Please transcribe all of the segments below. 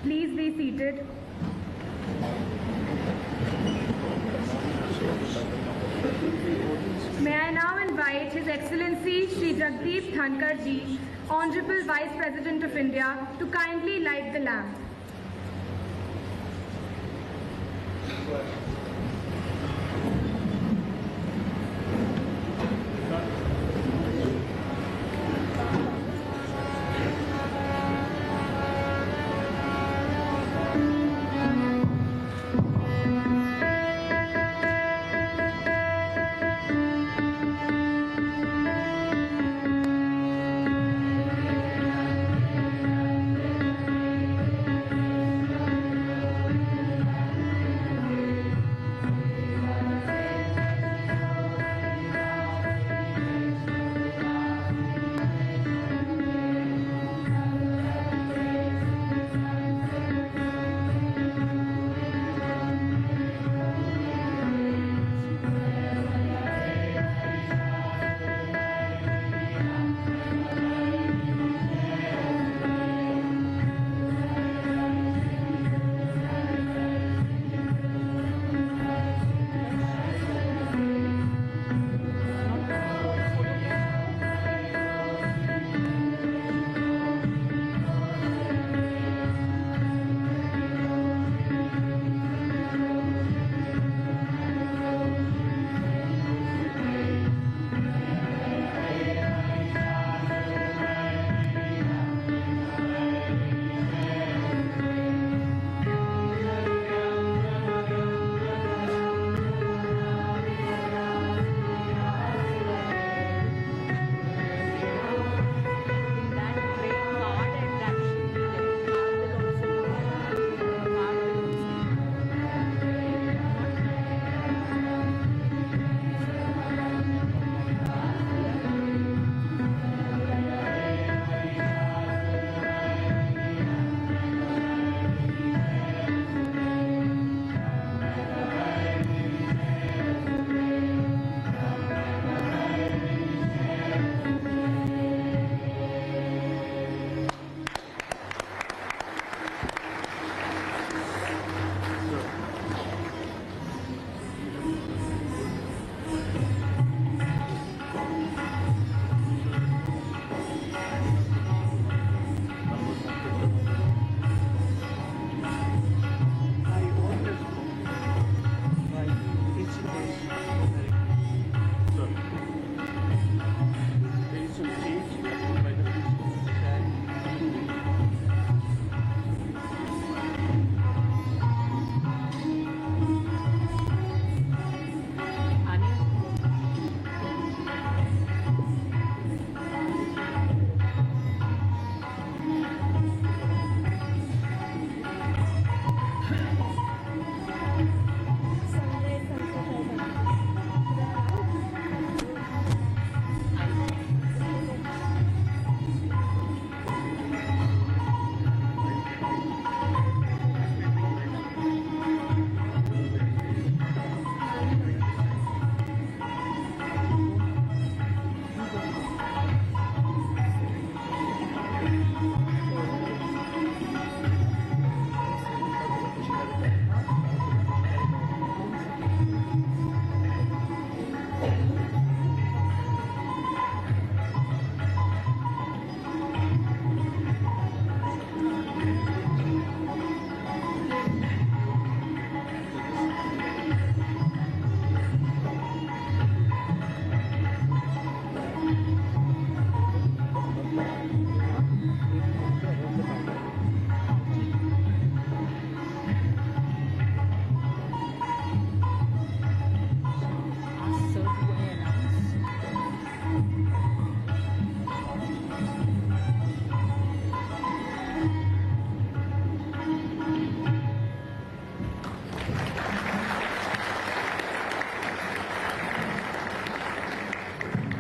Please be seated. May I now invite His Excellency Shri Jagdeep Dhankar Ji, Honourable Vice President of India, to kindly light the lamp.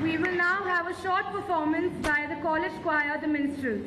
We will now have a short performance by the college choir, the Minstrels.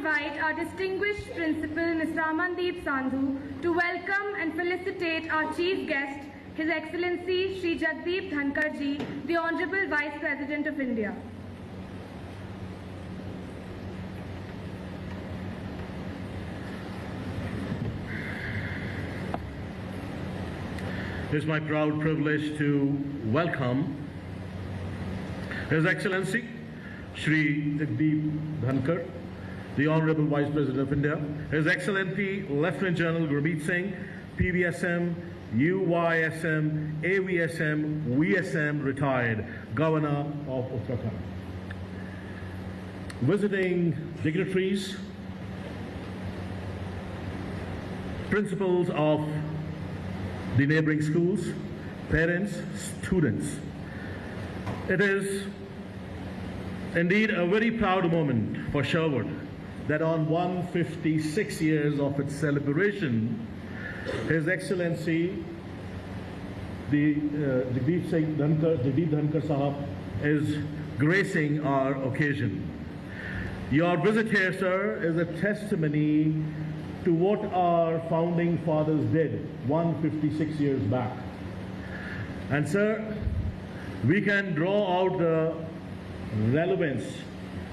invite our distinguished principal, Ms. Ramandeep Sandhu, to welcome and felicitate our chief guest, His Excellency Shri Jagdeep Dhankar Ji, the Honourable Vice President of India. It is my proud privilege to welcome His Excellency Shri Jagdeep Dhankar, the Honourable Vice President of India, His Excellency Lieutenant General Gurmeet Singh, PVSM, UYSM, AVSM, VSM retired, Governor of Uttarakhand. Visiting dignitaries, principals of the neighboring schools, parents, students. It is indeed a very proud moment for Sherwood that on 156 years of its celebration, His Excellency the Jagdeep Dhankar Sahab is gracing our occasion. Your visit here, sir, is a testimony to what our founding fathers did 156 years back. And sir, we can draw out the relevance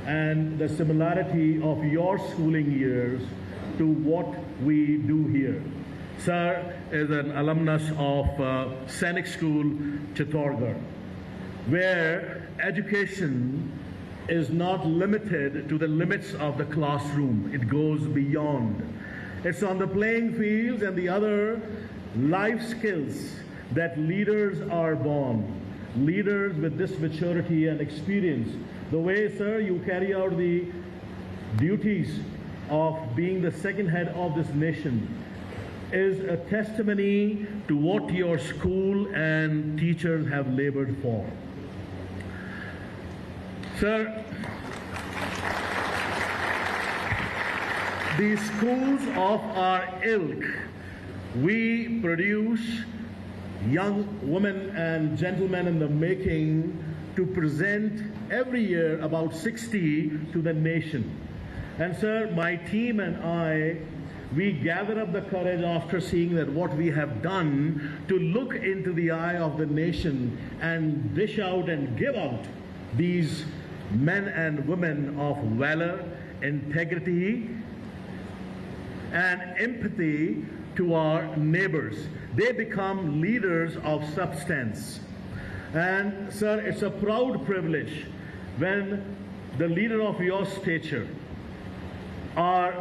and the similarity of your schooling years to what we do here. Sir is an alumnus of Sainik School, Chittorgarh, where education is not limited to the limits of the classroom. It goes beyond. It's on the playing fields and the other life skills that leaders are born. Leaders with this maturity and experience. The way, sir, you carry out the duties of being the second head of this nation is a testimony to what your school and teachers have labored for. Sir, the schools of our ilk, we produce young women and gentlemen in the making to present every year about 60 to the nation. And sir, my team and I, we gather up the courage after seeing that what we have done to look into the eye of the nation and dish out and give out these men and women of valor, integrity, and empathy to our neighbors. They become leaders of substance. And sir, it's a proud privilege when the leader of your stature, our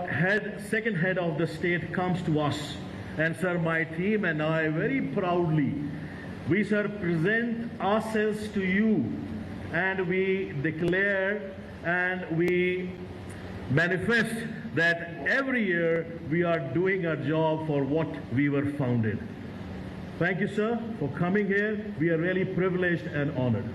second head of the state, comes to us. And sir, my team and I very proudly, we sir present ourselves to you, and we declare and we manifest that every year we are doing our job for what we were founded. Thank you, sir, for coming here. We are really privileged and honored.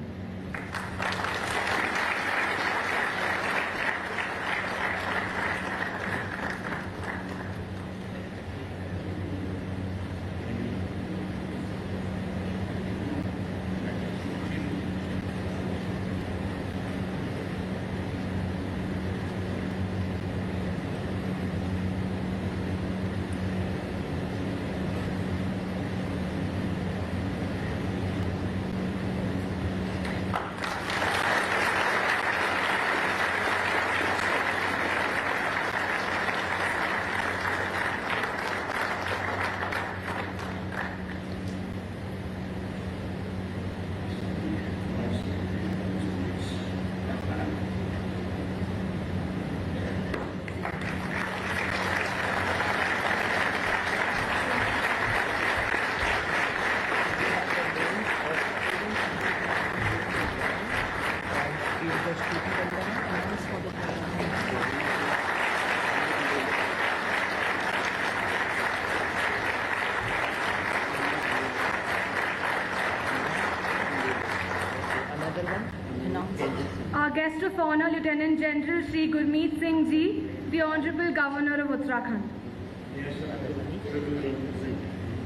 Our guest of honor, Lieutenant General Shri Gurmeet Singh Ji, the Honourable Governor of Uttarakhand.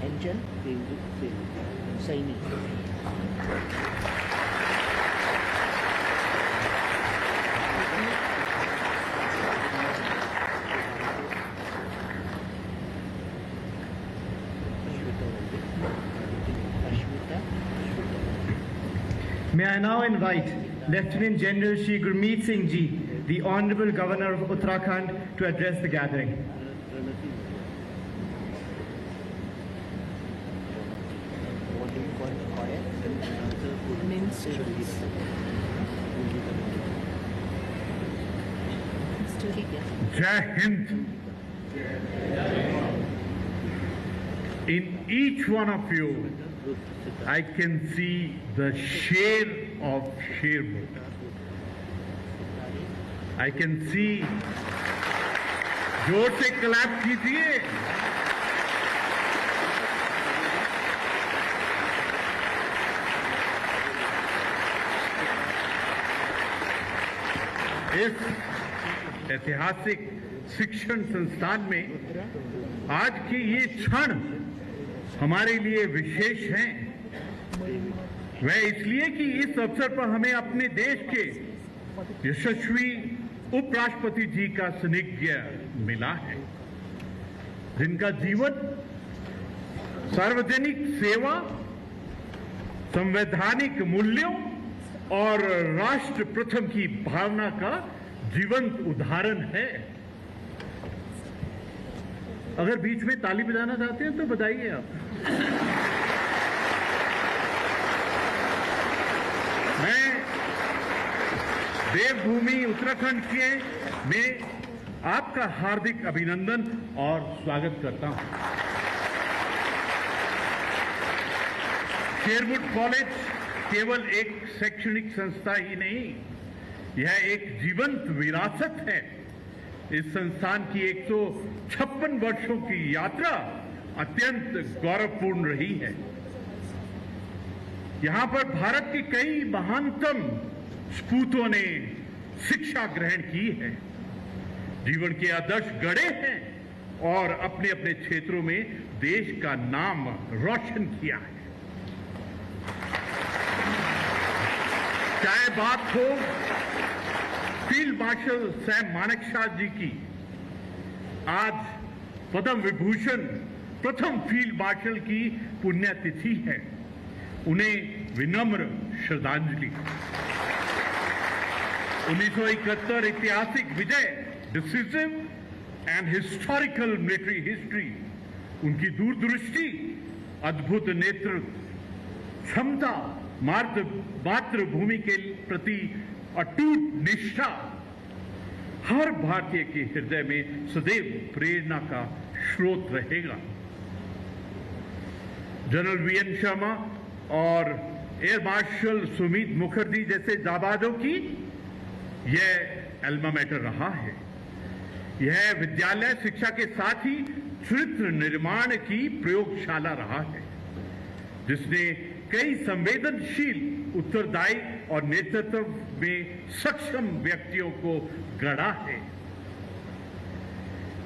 Engine, Sainik. May I now invite Lieutenant General Shri Gurmeet Singh Ji, the Honourable Governor of Uttarakhand, to address the gathering. Jai Hind. In each one of you, I can see the share of Sherwood. I can see. जोर से clap कीजिए. इस ऐतिहासिक शिक्षण संस्थान में आज की ये क्षण हमारे लिए विशेष हैं. वह इसलिए कि इस अवसर पर हमें अपने देश के यशस्वी उपराष्ट्रपति जी का सानिध्य मिला है, जिनका जीवन सार्वजनिक सेवा, संवैधानिक मूल्यों और राष्ट्र प्रथम की भावना का जीवंत उदाहरण है. अगर बीच में ताली बजाना चाहते हैं तो बजाइए आप. मैं देवभूमि उत्तराखंड के में आपका हार्दिक अभिनंदन और स्वागत करता हूं. शेरवुड कॉलेज केवल एक शैक्षणिक संस्था ही नहीं, यह एक जीवंत विरासत है. इस संस्थान की 156 वर्षों की यात्रा अत्यंत गौरवपूर्ण रही है. यहां पर भारत के कई महानतम सपूतों ने शिक्षा ग्रहण की है, जीवन के आदर्श गढ़े हैं और अपने अपने क्षेत्रों में देश का नाम रोशन किया है. चाहे बात हो फील्ड मार्शल सैम मानेकशॉ जी की, आज पद्म विभूषण प्रथम फील्ड मार्शल की पुण्यतिथि है. उन्हें विनम्र श्रद्धांजलि. 1971 ऐतिहासिक विजय, decisive and historical military history, उनकी दूरदृष्टि, अद्भुत नेतृत्व क्षमता, मातृभूमि के प्रति अटूट निष्ठा हर भारतीय के हृदय में सदैव प्रेरणा का स्रोत रहेगा. जनरल वीएन शर्मा और एयर मार्शल सुमित मुखर्जी जैसे जाबाजों की यह एल्मा मैटर रहा है. यह विद्यालय शिक्षा के साथ ही चरित्र निर्माण की प्रयोगशाला रहा है, जिसने कई संवेदनशील, उत्तरदायी और नेतृत्व में सक्षम व्यक्तियों को गढ़ा है.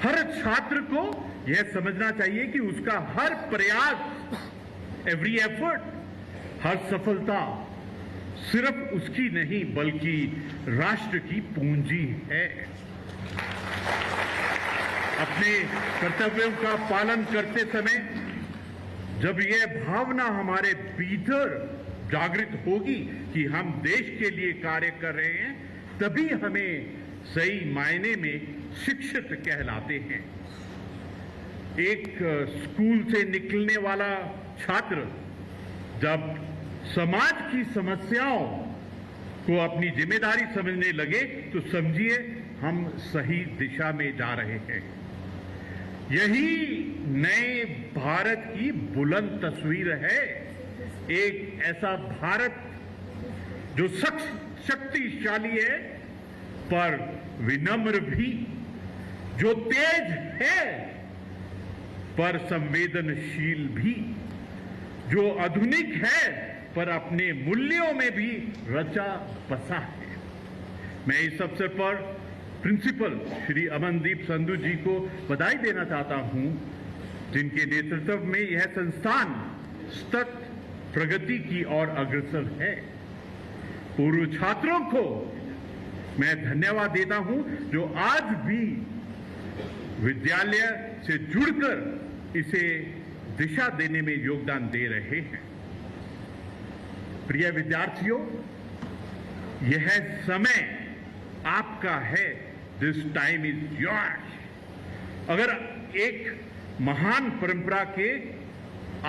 हर छात्र को यह समझना चाहिए कि उसका हर प्रयास, एवरी एफर्ट, हर सफलता सिर्फ उसकी नहीं बल्कि राष्ट्र की पूंजी है. अपने कर्तव्यों का पालन करते समय जब यह भावना हमारे भीतर जागृत होगी कि हम देश के लिए कार्य कर रहे हैं, तभी हमें सही मायने में शिक्षित कहलाते हैं. एक स्कूल से निकलने वाला छात्र जब समाज की समस्याओं को अपनी जिम्मेदारी समझने लगे तो समझिए हम सही दिशा में जा रहे हैं. यही नए भारत की बुलंद तस्वीर है. एक ऐसा भारत जो शक्तिशाली है पर विनम्र भी, जो तेज है पर संवेदनशील भी, जो आधुनिक है पर अपने मूल्यों में भी रचा बसा है. मैं इस अवसर पर प्रिंसिपल श्री अमनदीप संधू जी को बधाई देना चाहता हूं, जिनके नेतृत्व में यह संस्थान सतत प्रगति की ओर अग्रसर है. पूर्व छात्रों को मैं धन्यवाद देता हूं जो आज भी विद्यालय से जुड़कर इसे दिशा देने में योगदान दे रहे हैं. प्रिय विद्यार्थियों, यह समय आपका है। This time is yours. अगर एक महान परंपरा के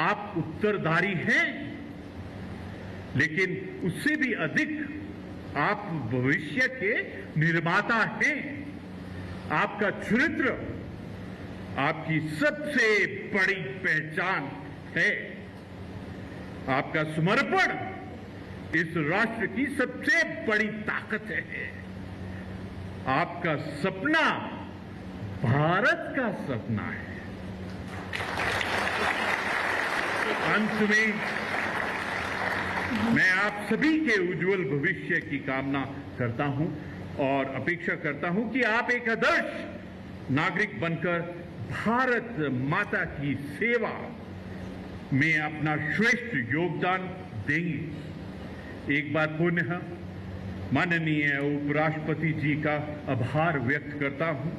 आप उत्तरदारी हैं, लेकिन उससे भी अधिक आप भविष्य के निर्माता हैं। आपका चरित्र आपकी सबसे बड़ी पहचान है। आपका समर्पण इस राष्ट्र की सबसे बड़ी ताकत है। आपका सपना भारत का सपना है। अंत में मैं आप सभी के उज्जवल भविष्य की कामना करता हूं और अपेक्षा करता हूं कि आप एक आदर्श नागरिक बनकर भारत माता की सेवा में अपना श्रेष्ठ योगदान देंगे। एक बार पुनः माननीय उपराष्ट्रपति जी का आभार व्यक्त करता हूं,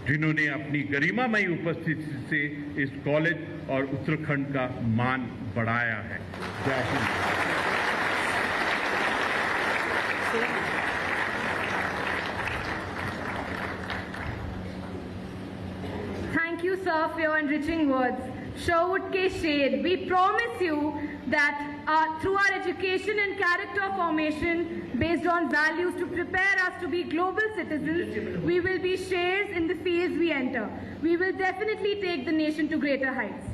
जिन्होंने अपनी गरिमामयी उपस्थिति से इस कॉलेज और उत्तराखंड का मान बढ़ाया है। जय Hind. Thank you, sir, for your enriching words. Sherwood ke Sher, we promise you that through our education and character formation based on values to prepare us to be global citizens, we will be shares in the fields we enter. We will definitely take the nation to greater heights.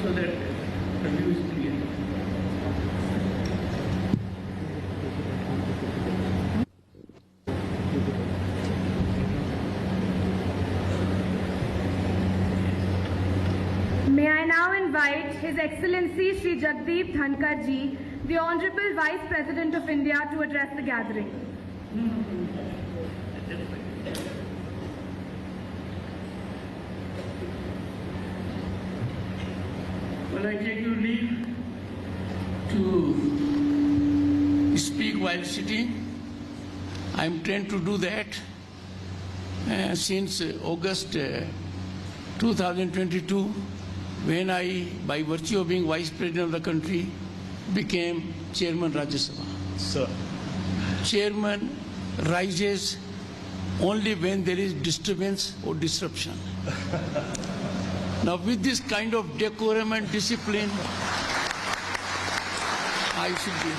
So that the view is clear. May I now invite His Excellency Shri Jagdeep Dhankar Ji, the Honourable Vice President of India, to address the gathering. Well, I take your leave to speak while sitting. I am trained to do that since August 2022, when I, by virtue of being Vice President of the country, became Chairman Rajya Sabha. Sir. Chairman rises only when there is disturbance or disruption. Now, with this kind of decorum and discipline, I should be.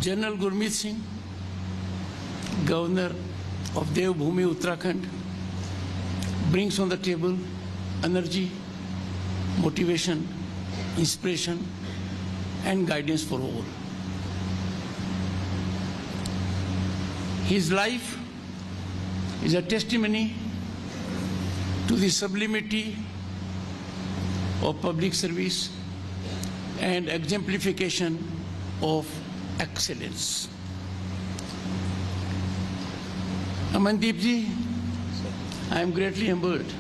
General Gurmeet Singh, Governor of Devbhoomi, Uttarakhand, brings on the table energy, motivation, inspiration, and guidance for all. His life is a testimony to the sublimity of public service and exemplification of excellence. Amandeep ji, I am greatly humbled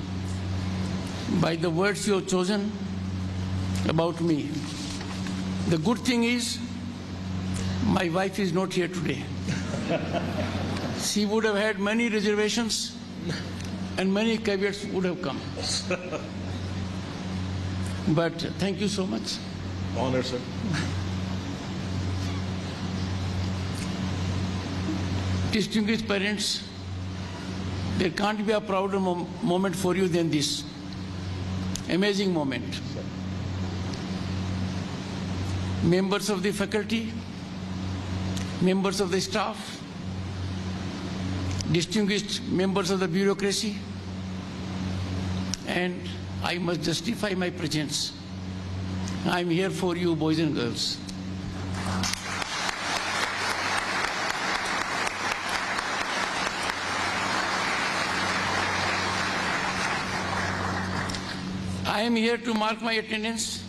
by the words you have chosen about me. The good thing is, my wife is not here today. She would have had many reservations and many caveats would have come. But thank you so much. Honor, sir. Distinguished parents, there can't be a prouder moment for you than this. Amazing moment. Members of the faculty, members of the staff, distinguished members of the bureaucracy, and I must justify my presence. I am here for you, boys and girls. I am here to mark my attendance,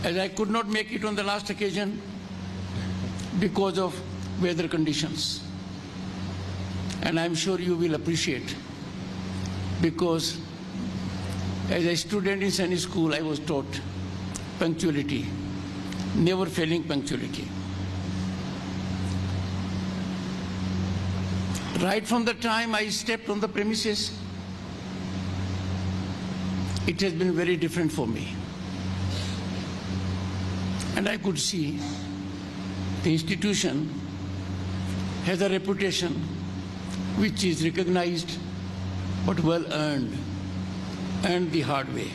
as I could not make it on the last occasion because of weather conditions. And I'm sure you will appreciate, because as a student in Sainik School, I was taught punctuality, never failing punctuality. Right from the time I stepped on the premises, it has been very different for me. And I could see the institution has a reputation which is recognized but well earned the hard way.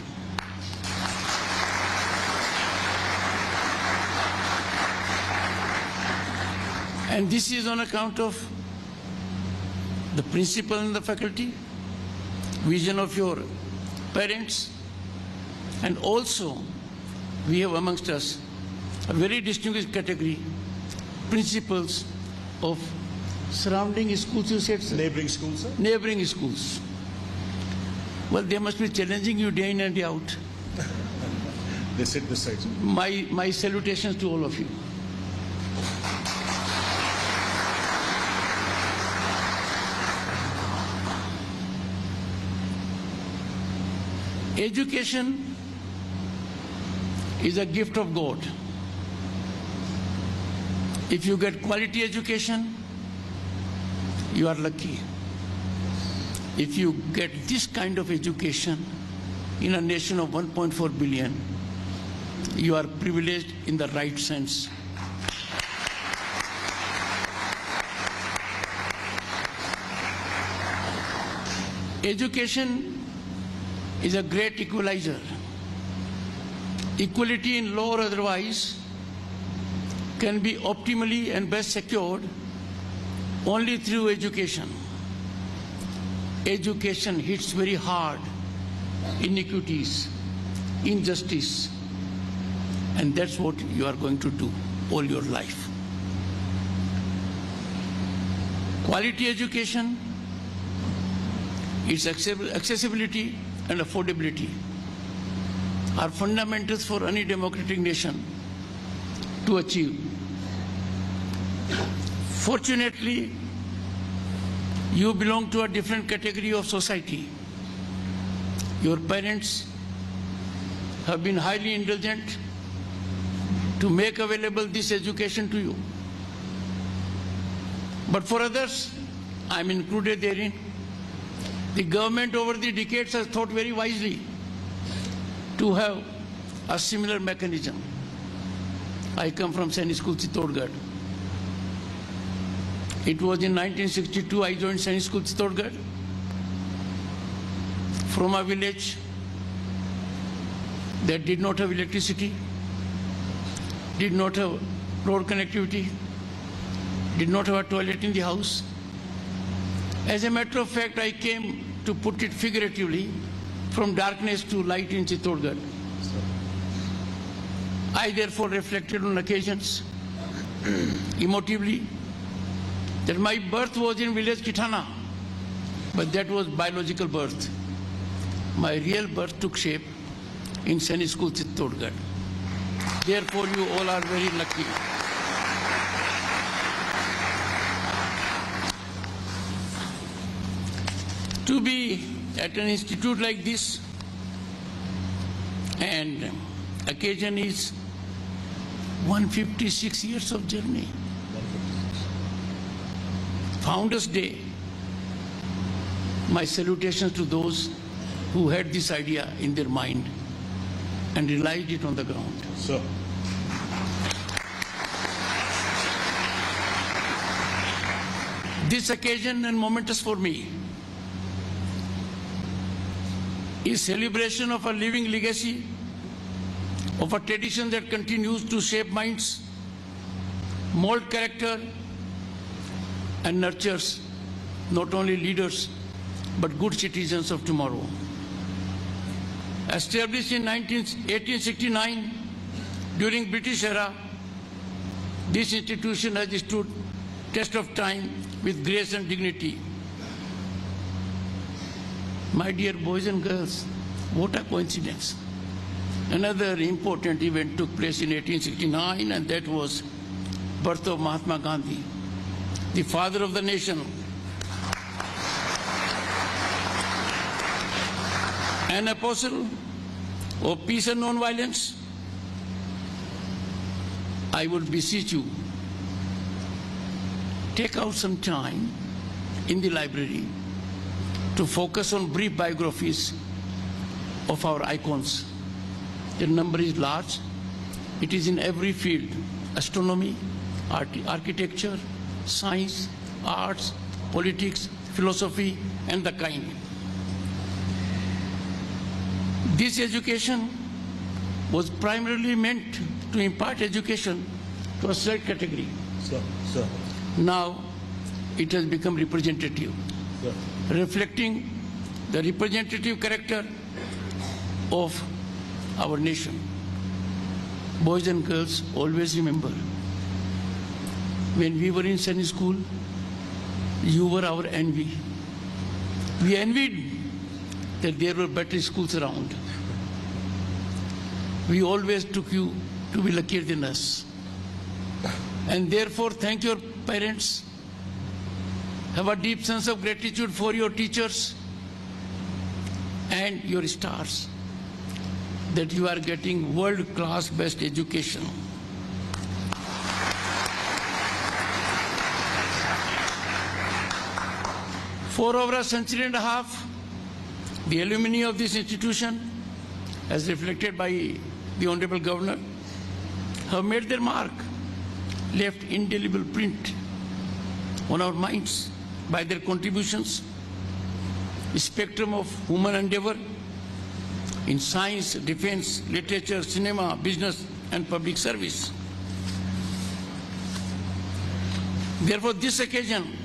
And this is on account of the principal and the faculty, vision of your parents, and also we have amongst us a very distinguished category, principals of surrounding schools, you said, sir? Neighbouring schools, sir? Neighbouring schools. Well, they must be challenging you day in and day out. They sit beside you. My salutations to all of you. Education is a gift of God. If you get quality education, you are lucky. If you get this kind of education in a nation of 1.4 billion, you are privileged in the right sense. Education is a great equalizer. Equality in law or otherwise can be optimally and best secured only through education. Education hits very hard inequities, injustice, and that's what you are going to do all your life. Quality education, its accessibility and affordability are fundamentals for any democratic nation to achieve. Fortunately, you belong to a different category of society. Your parents have been highly indulgent to make available this education to you. But for others, I'm included therein, the government over the decades has thought very wisely to have a similar mechanism. I come from Sainik School, Chittorgarh. It was in 1962 I joined Sainik School, Chittorgarh, from a village that did not have electricity, did not have road connectivity, did not have a toilet in the house. As a matter of fact, I came, to put it figuratively, from darkness to light in Chittorgarh. I therefore reflected on occasions, emotively, that my birth was in village Kitana, but that was biological birth. My real birth took shape in Sainik School, Chittorgarh. Therefore, you all are very lucky. To be at an institute like this, and occasion is 156 years of journey. Founders Day, my salutations to those who had this idea in their mind and realized it on the ground. Sir. This occasion and momentous for me is celebration of a living legacy of a tradition that continues to shape minds, mold character, and nurtures not only leaders but good citizens of tomorrow. Established in 1869 during British era, this institution has stood test of time with grace and dignity. My dear boys and girls, what a coincidence. Another important event took place in 1869, and that was birth of Mahatma Gandhi, the father of the nation, an apostle of peace and non-violence, I would beseech you, take out some time in the library to focus on brief biographies of our icons. The number is large. It is in every field: astronomy, architecture, science, arts, politics, philosophy, and the kind. This education was primarily meant to impart education to a select category. Sir. Now it has become representative, Sir. reflecting the representative character of our nation. Boys and girls, always remember, when we were in Sunday school, you were our envy. We envied that there were better schools around. We always took you to be luckier than us. And therefore, thank your parents. Have a deep sense of gratitude for your teachers and your stars, that you are getting world-class best education. For over a century and a half, the alumni of this institution, as reflected by the Honourable Governor, have made their mark, left indelible print on our minds by their contributions, spectrum of human endeavor in science, defense, literature, cinema, business, and public service. Therefore, this occasion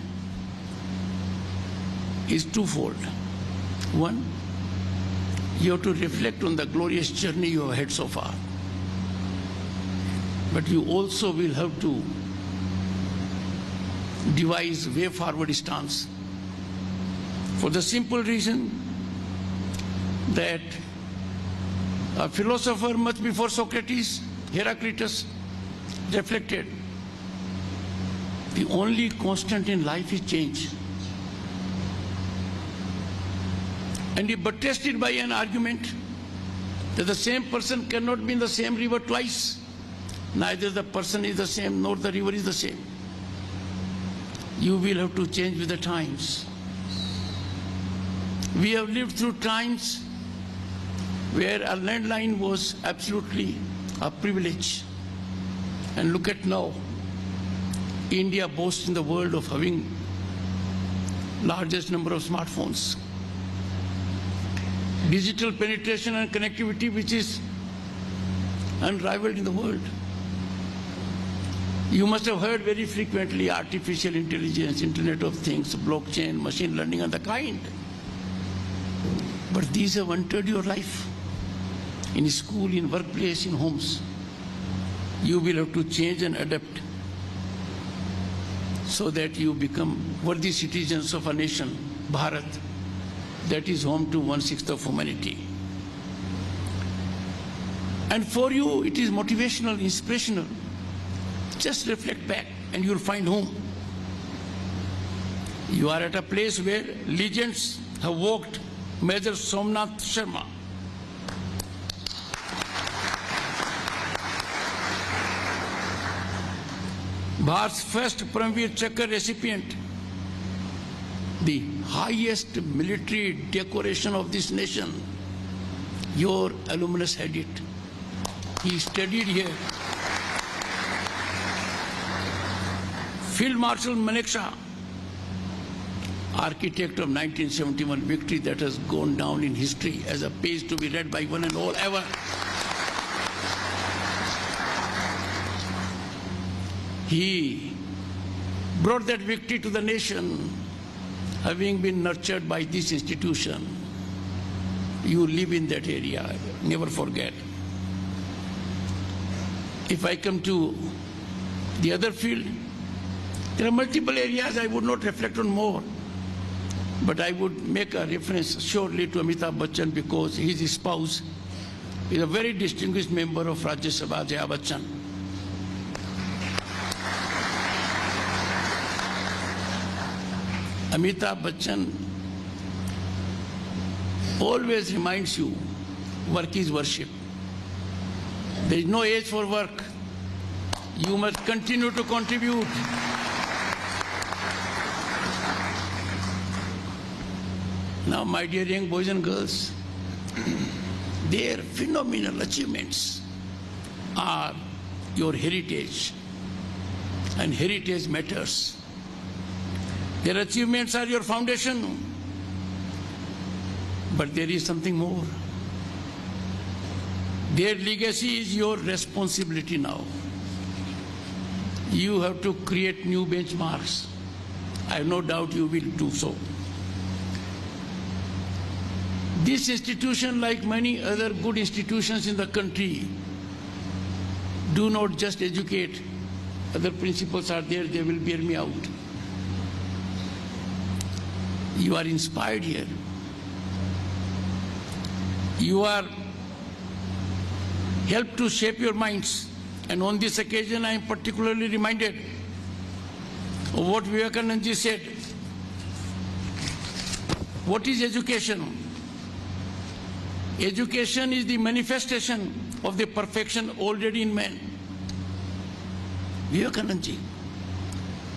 is twofold. One, you have to reflect on the glorious journey you have had so far. But you also will have to devise way forward stance, for the simple reason that a philosopher much before Socrates, Heraclitus, reflected, the only constant in life is change. And he buttressed it by an argument that the same person cannot be in the same river twice. Neither the person is the same, nor the river is the same. You will have to change with the times. We have lived through times where a landline was absolutely a privilege. And look at now. India boasts in the world of having largest number of smartphones. Digital penetration and connectivity which is unrivaled in the world. You must have heard very frequently artificial intelligence, Internet of Things, blockchain, machine learning, and the kind. But these have entered your life. In school, in workplace, in homes. You will have to change and adapt so that you become worthy citizens of a nation, Bharat, that is home to 1/6 of humanity. And for you, it is motivational, inspirational. Just reflect back and you'll find home. You are at a place where legends have walked. Major Somnath Sharma, Bharat's first Paramveer Chakra recipient, the highest military decoration of this nation. Your alumnus had it. He studied here. Field Marshal Manekshaw, architect of 1971 victory that has gone down in history as a page to be read by one and all ever. He brought that victory to the nation, having been nurtured by this institution. You live in that area, never forget. If I come to the other field, there are multiple areas I would not reflect on more. But I would make a reference shortly to Amitabh Bachchan because his spouse is a very distinguished member of Rajya Sabha, Jaya Bachchan. Amitabh Bachchan always reminds you, work is worship. There is no age for work. You must continue to contribute. Now, my dear young boys and girls, their phenomenal achievements are your heritage, and heritage matters. Their achievements are your foundation, but there is something more. Their legacy is your responsibility now. You have to create new benchmarks. I have no doubt you will do so. This institution, like many other good institutions in the country, do not just educate. Other principles are there, they will bear me out. You are inspired here. You are helped to shape your minds. And on this occasion, I am particularly reminded of what Vivekananda ji said. What is education? Education is the manifestation of the perfection already in man. Vivekananda ji,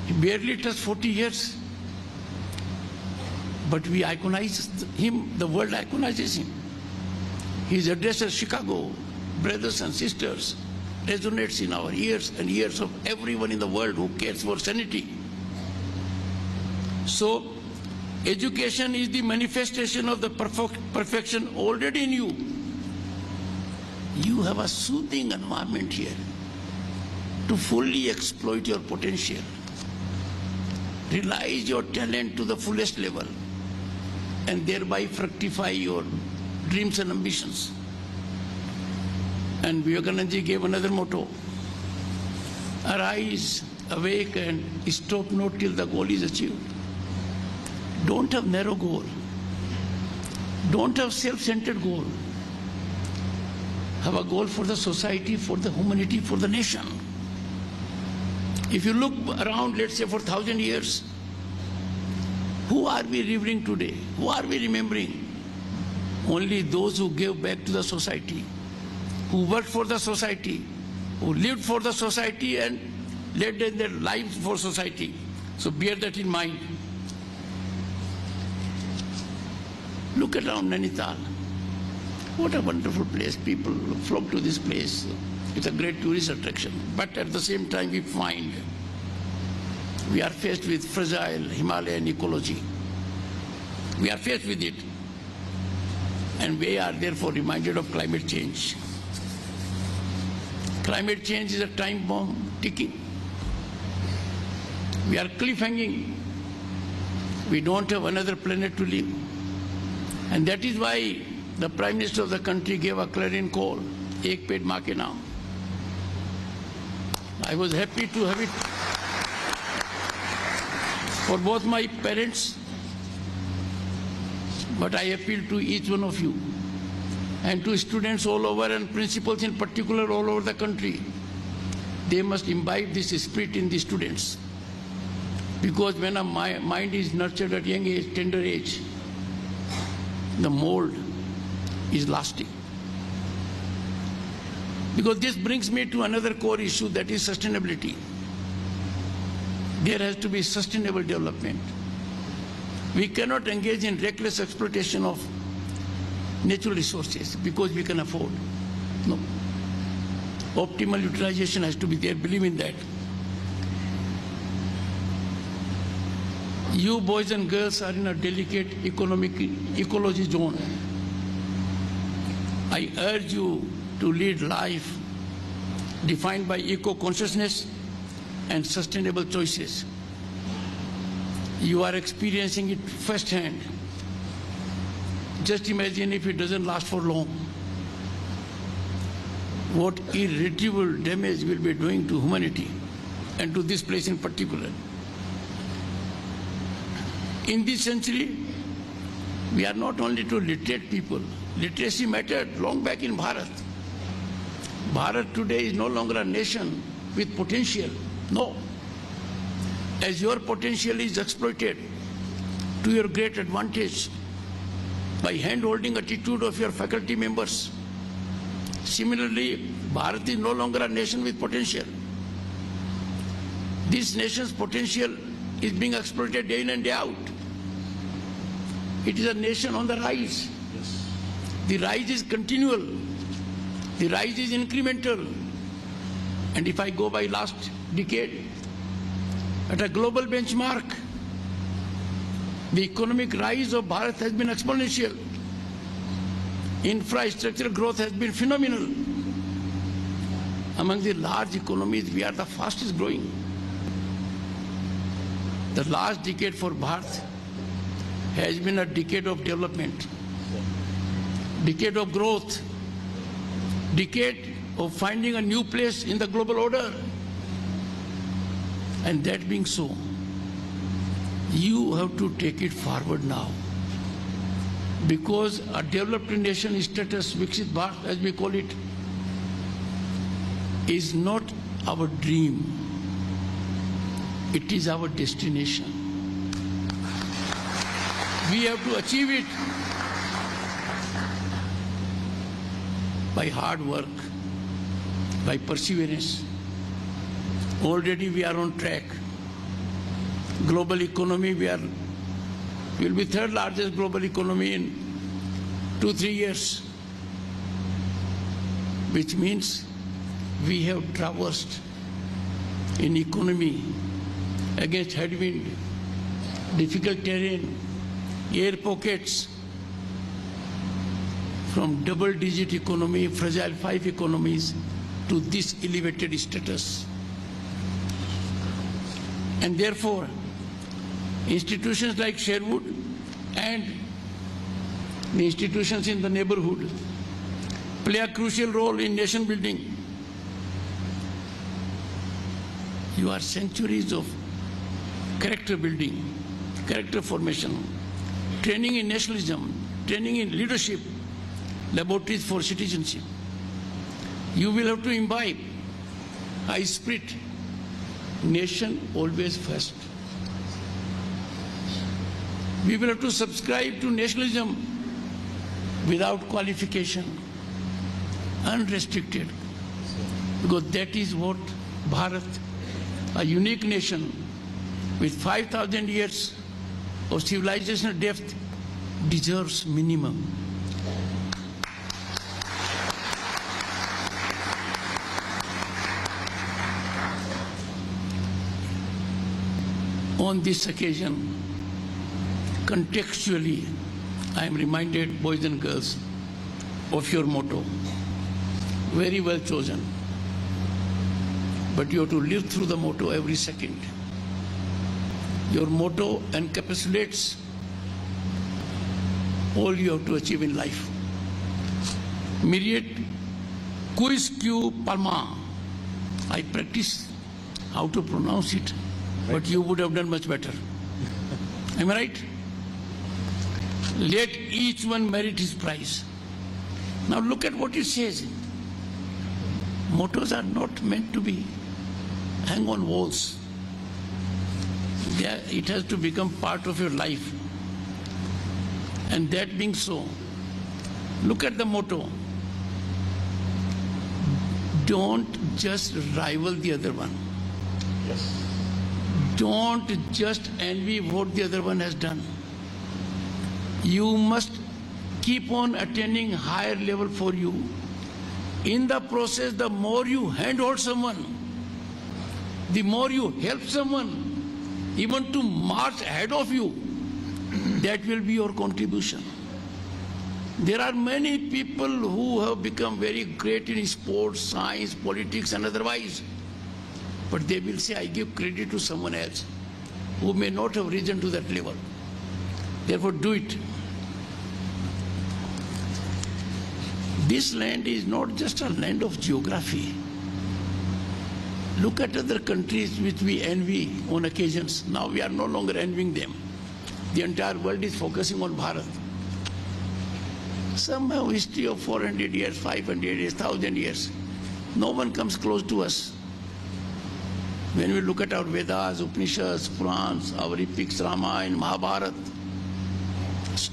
he barely touched 40 years, but we iconize him, the world iconizes him. His address at Chicago, brothers and sisters, resonates in our ears and ears of everyone in the world who cares for sanity. So, education is the manifestation of the perfection already in you. You have a soothing environment here to fully exploit your potential. Realize your talent to the fullest level and thereby fructify your dreams and ambitions. And Vivekananda ji gave another motto: arise, awake, and stop not till the goal is achieved. Don't have narrow goal. Don't have self-centered goal. Have a goal for the society, for the humanity, for the nation. If you look around, let's say for 1,000 years, who are we revering today? Who are we remembering? Only those who gave back to the society, who worked for the society, who lived for the society and led their lives for society. So bear that in mind. Look around Nainital. What a wonderful place. People flock to this place. It's a great tourist attraction. But at the same time, we find we are faced with fragile Himalayan ecology. We are faced with it. And we are therefore reminded of climate change. Climate change is a time bomb ticking. We are cliffhanging. We don't have another planet to live. And that is why the Prime Minister of the country gave a clarion call, Ek Ped Maa Ke Naam. I was happy to have it for both my parents, but I appeal to each one of you and to students all over and principals in particular all over the country. They must imbibe this spirit in the students, because when a mind is nurtured at young age, tender age, the mold is lasting. Because this brings me to another core issue, that is sustainability. There has to be sustainable development. We cannot engage in reckless exploitation of natural resources because we can afford. No. Optimal utilization has to be there, believe in that. You boys and girls are in a delicate ecology zone. I urge you to lead life defined by eco-consciousness and sustainable choices. You are experiencing it firsthand. Just imagine if it doesn't last for long. What irretrievable damage will be doing to humanity and to this place in particular. In this century, we are not only to literate people. Literacy mattered long back in Bharat. Bharat today is no longer a nation with potential. No. As your potential is exploited, to your great advantage by hand-holding attitude of your faculty members. Similarly, Bharat is no longer a nation with potential. This nation's potential is being exploited day in and day out. It is a nation on the rise. The rise is continual. The rise is incremental. And if I go by last decade, at a global benchmark, the economic rise of Bharat has been exponential. Infrastructure growth has been phenomenal. Among the large economies, we are the fastest growing. The last decade for Bharat has been a decade of development, decade of growth, decade of finding a new place in the global order. And that being so, you have to take it forward now. Because a developed nation status, Viksit Bharat, as we call it, is not our dream. It is our destination. We have to achieve it by hard work, by perseverance. Already we are on track. Global economy, we will be third largest global economy in 2-3 years, which means we have traversed in economy against headwind, difficult terrain, air pockets, from double-digit economy, fragile 5 economies, to this elevated status. And therefore, institutions like Sherwood and the institutions in the neighborhood play a crucial role in nation building. You are centuries of character building, character formation, training in nationalism, training in leadership, laboratories for citizenship. You will have to imbibe high spirit, nation always first. We will have to subscribe to nationalism without qualification, unrestricted, because that is what Bharat, a unique nation with 5,000 years of civilizational depth, deserves minimum. On this occasion, contextually, I am reminded, boys and girls, of your motto. Very well chosen. But you have to live through the motto every second. Your motto encapsulates all you have to achieve in life. Myriad quisque palma. I practice how to pronounce it, but you would have done much better. Am I right? Let each one merit his prize. Now look at what it says. Mottos are not meant to be hang on walls. It has to become part of your life. And that being so, look at the motto. Don't just rival the other one. Yes. Don't just envy what the other one has done. You must keep on attaining higher level for you. In the process, the more you handhold someone, the more you help someone, even to march ahead of you, that will be your contribution. There are many people who have become very great in sports, science, politics, and otherwise. But they will say, I give credit to someone else who may not have risen to that level. Therefore, do it. This land is not just a land of geography. Look at other countries which we envy on occasions. Now we are no longer envying them. The entire world is focusing on Bharat. Some have history of 400 years, 500 years, 1,000 years. No one comes close to us. When we look at our Vedas, Upanishads, Purans, our epics, Ramayana, Mahabharata,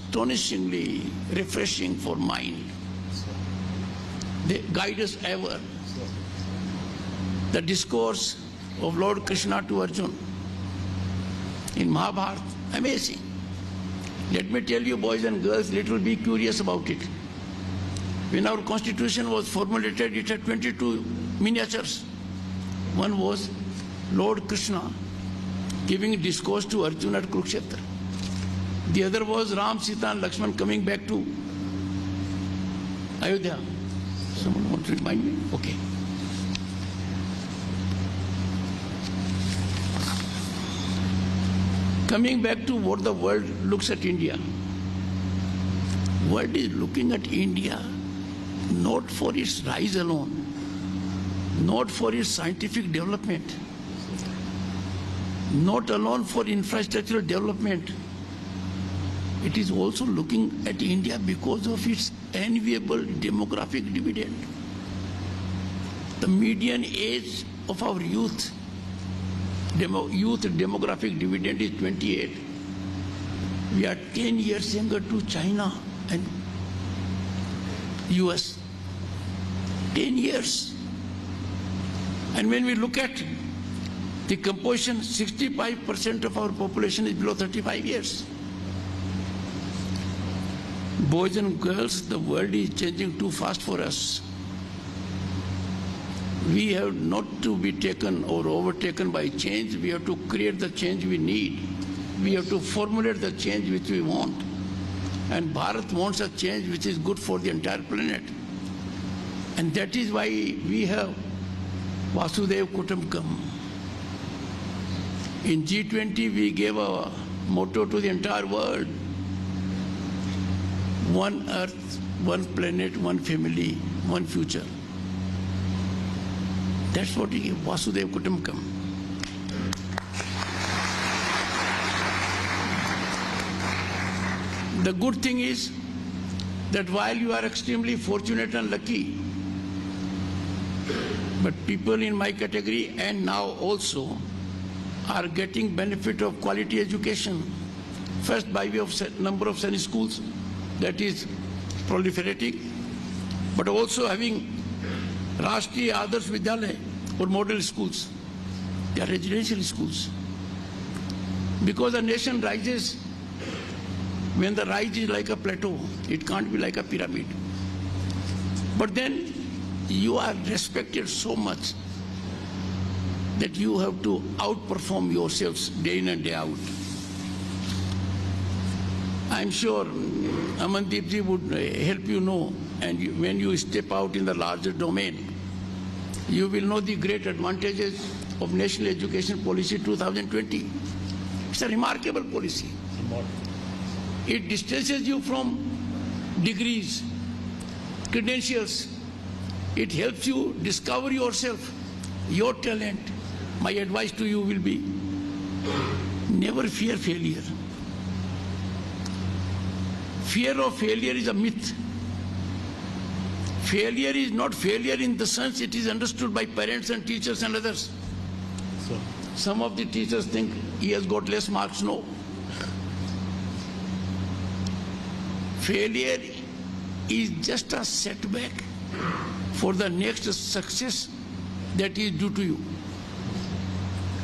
astonishingly refreshing for mind. They guide us ever. The discourse of Lord Krishna to Arjuna in Mahabharata, amazing. Let me tell you, boys and girls, little be curious about it. When our constitution was formulated, it had 22 miniatures. One was Lord Krishna giving a discourse to Arjuna at Kurukshetra. The other was Ram, Sita and Lakshman coming back to Ayodhya. Someone want to remind me? Okay. Coming back to what the world looks at India. World is looking at India not for its rise alone, not for its scientific development, not alone for infrastructural development. It is also looking at India because of its enviable demographic dividend. The median age of our youth demographic dividend is 28. We are 10 years younger to China and US. 10 years. And when we look at the composition, 65% of our population is below 35 years. Boys and girls, the world is changing too fast for us. We have not to be taken or overtaken by change. We have to create the change we need. We have to formulate the change which we want. And Bharat wants a change which is good for the entire planet. And that is why we have Vasudev Kutumbakam. In G20, we gave a motto to the entire world. One earth, one planet, one family, one future. That's what he gave, Vasudev Kutumbakam. The good thing is that while you are extremely fortunate and lucky, but people in my category and now also are getting benefit of quality education. First, by way of number of Sunni schools that is proliferating, but also having Rashtriya Adarsh Vidyalaya or model schools. They are residential schools. Because a nation rises, when the rise is like a plateau, it can't be like a pyramid. But then you are respected so much that you have to outperform yourselves day in and day out. I'm sure Amandeep ji would help you know, and when you step out in the larger domain, you will know the great advantages of National Education Policy 2020. It's a remarkable policy. It distances you from degrees, credentials. It helps you discover yourself, your talent. My advice to you will be, never fear failure. Fear of failure is a myth. Failure is not failure in the sense it is understood by parents and teachers and others. Some of the teachers think he has got less marks. No. Failure is just a setback for the next success that is due to you.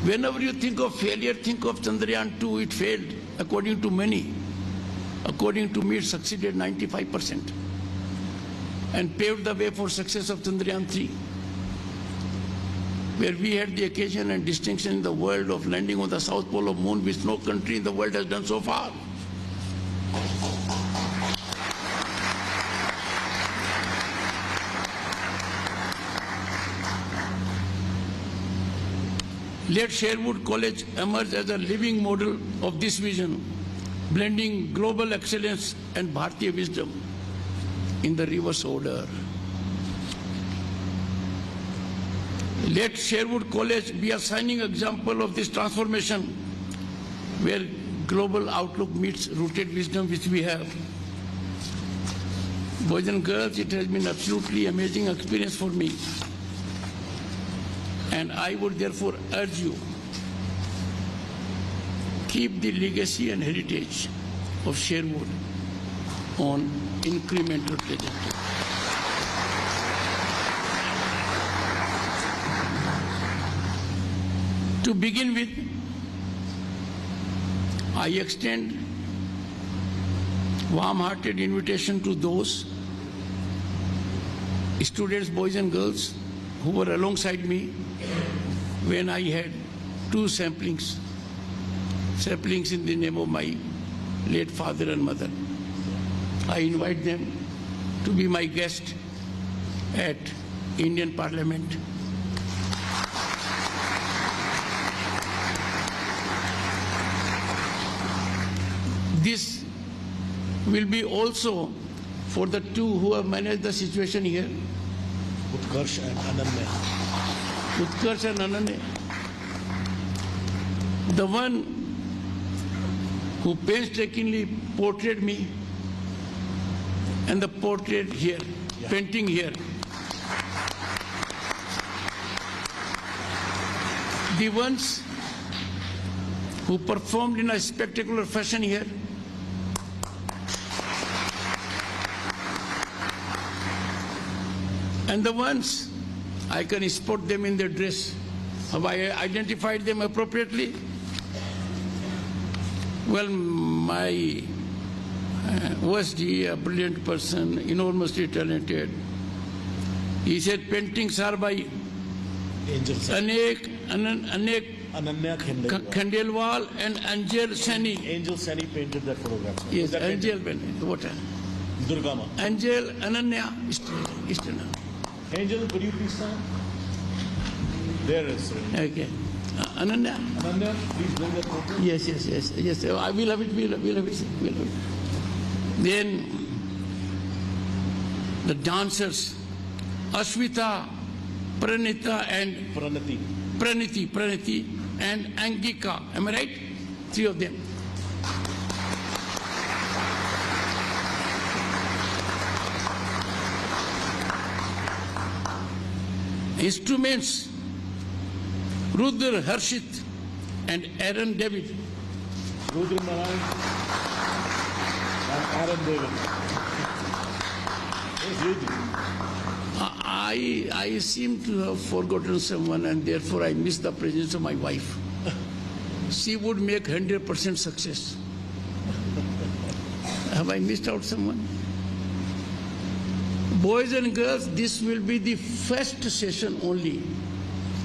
Whenever you think of failure, think of Chandrayaan 2, it failed, according to many. According to me, it succeeded 95% and paved the way for success of Chandrayaan 3, where we had the occasion and distinction in the world of landing on the South Pole of Moon, which no country in the world has done so far. Let Sherwood College emerge as a living model of this vision, blending global excellence and Bharatiya wisdom in the reverse order. Let Sherwood College be a shining example of this transformation, where global outlook meets rooted wisdom which we have. Boys and girls, it has been absolutely amazing experience for me. And I would therefore urge you, keep the legacy and heritage of Sherwood on incremental trajectory. To begin with, I extend warm-hearted invitation to those students, boys and girls, who were alongside me when I had two samplings in the name of my late father and mother. I invite them to be my guest at Indian Parliament. This will be also for the two who have managed the situation here, Utkarsh and Ananya. Utkarsh and Ananya. The one who painstakingly portrayed me and the portrait here, painting here. The ones who performed in a spectacular fashion here. And the ones, I can spot them in their dress. Have I identified them appropriately? Well, my OSD, a brilliant person, enormously talented, he said paintings are by Angel Anek Ananya Khandelwal and Angel Sani. Angel Sani painted that photograph. Sir. Yes, That Angel painted? What? Durgama. Angel Ananya Istana. Angel, could you please stand? There is, sir. Okay. Ananya? Ananya, please bring that photo. Yes. I will have it. We'll have it. Then the dancers, Ashwita, Pranita, and Praniti, and Angika. Am I right? Three of them. Instruments, Rudra Harshit and Aaron David. Rudra Narayan and Aaron David. I seem to have forgotten someone, and therefore I miss the presence of my wife. She would make 100% success. Have I missed out someone? Boys and girls, this will be the first session only,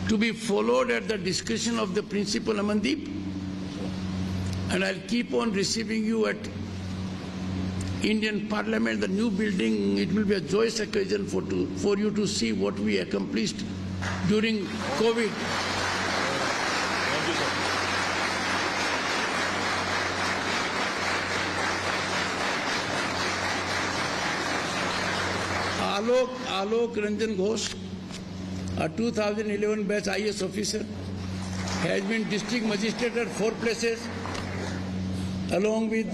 to be followed at the discretion of the Principal Amandeep, and I'll keep on receiving you at Indian Parliament, the new building. It will be a joyous occasion for you to see what we accomplished during COVID. Thank you, sir. Alok Ranjan Ghosh, a 2011 batch IS officer, has been district magistrate at 4 places, along with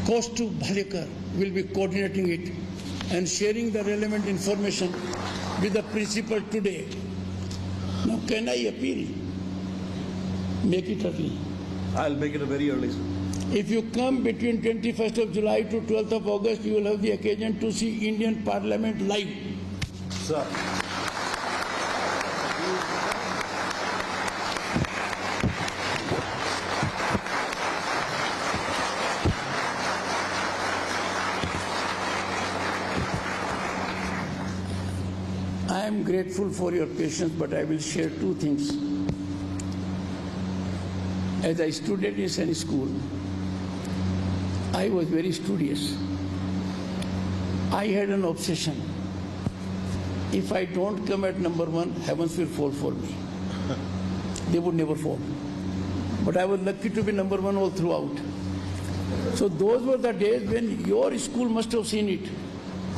Kostu Bhalekar will be coordinating it and sharing the relevant information with the principal today. Now, can I appeal? Make it early. I'll make it a very early, sir. If you come between 21st of July to 12th of August, you will have the occasion to see Indian Parliament live. Sir. I am grateful for your patience, but I will share two things. As I studied in any school, I was very studious. I had an obsession. If I don't come at number 1, heavens will fall for me. They would never fall. But I was lucky to be number 1 all throughout. So those were the days when your school must have seen it.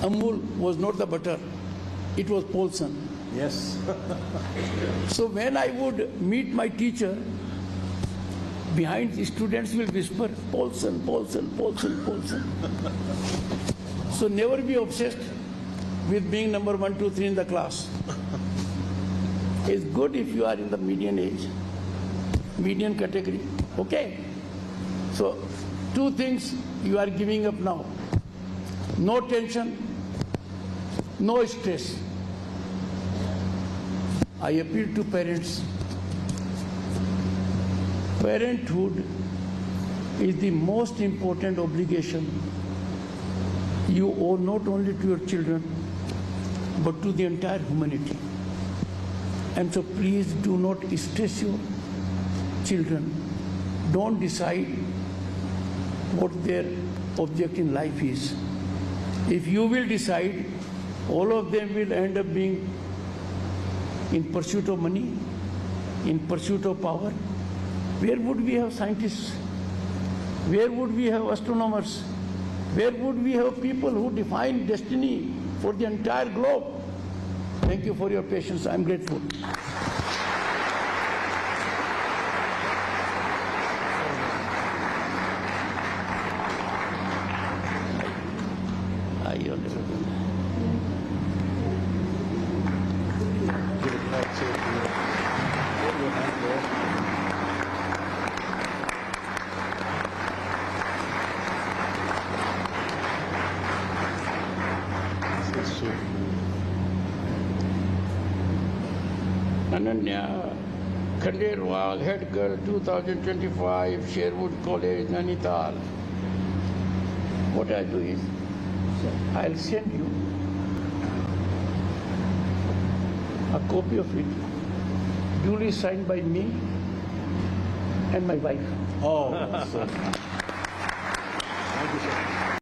Amul was not the butter. It was Paulson. Yes. So when I would meet my teacher, behind the students will whisper, Paulson, Paulson, Paulson, Paulson. So never be obsessed with being number 1, 2, 3 in the class. It's good if you are in the median age, median category. Okay? So two things you are giving up now. No tension, no stress. I appeal to parents. Parenthood is the most important obligation you owe not only to your children, but to the entire humanity. And so please do not stress your children. Don't decide what their object in life is. If you will decide, all of them will end up being in pursuit of money, in pursuit of power. Where would we have scientists? Where would we have astronomers? Where would we have people who define destiny for the entire globe? Thank you for your patience. I'm grateful. Give it back to your hand there. This is Ananya Khandelwal, Head Girl 2025, Sherwood College, Nainital. What I'll do is, I'll send you a copy of it, duly signed by me and my wife. Oh, so. Thank you, sir.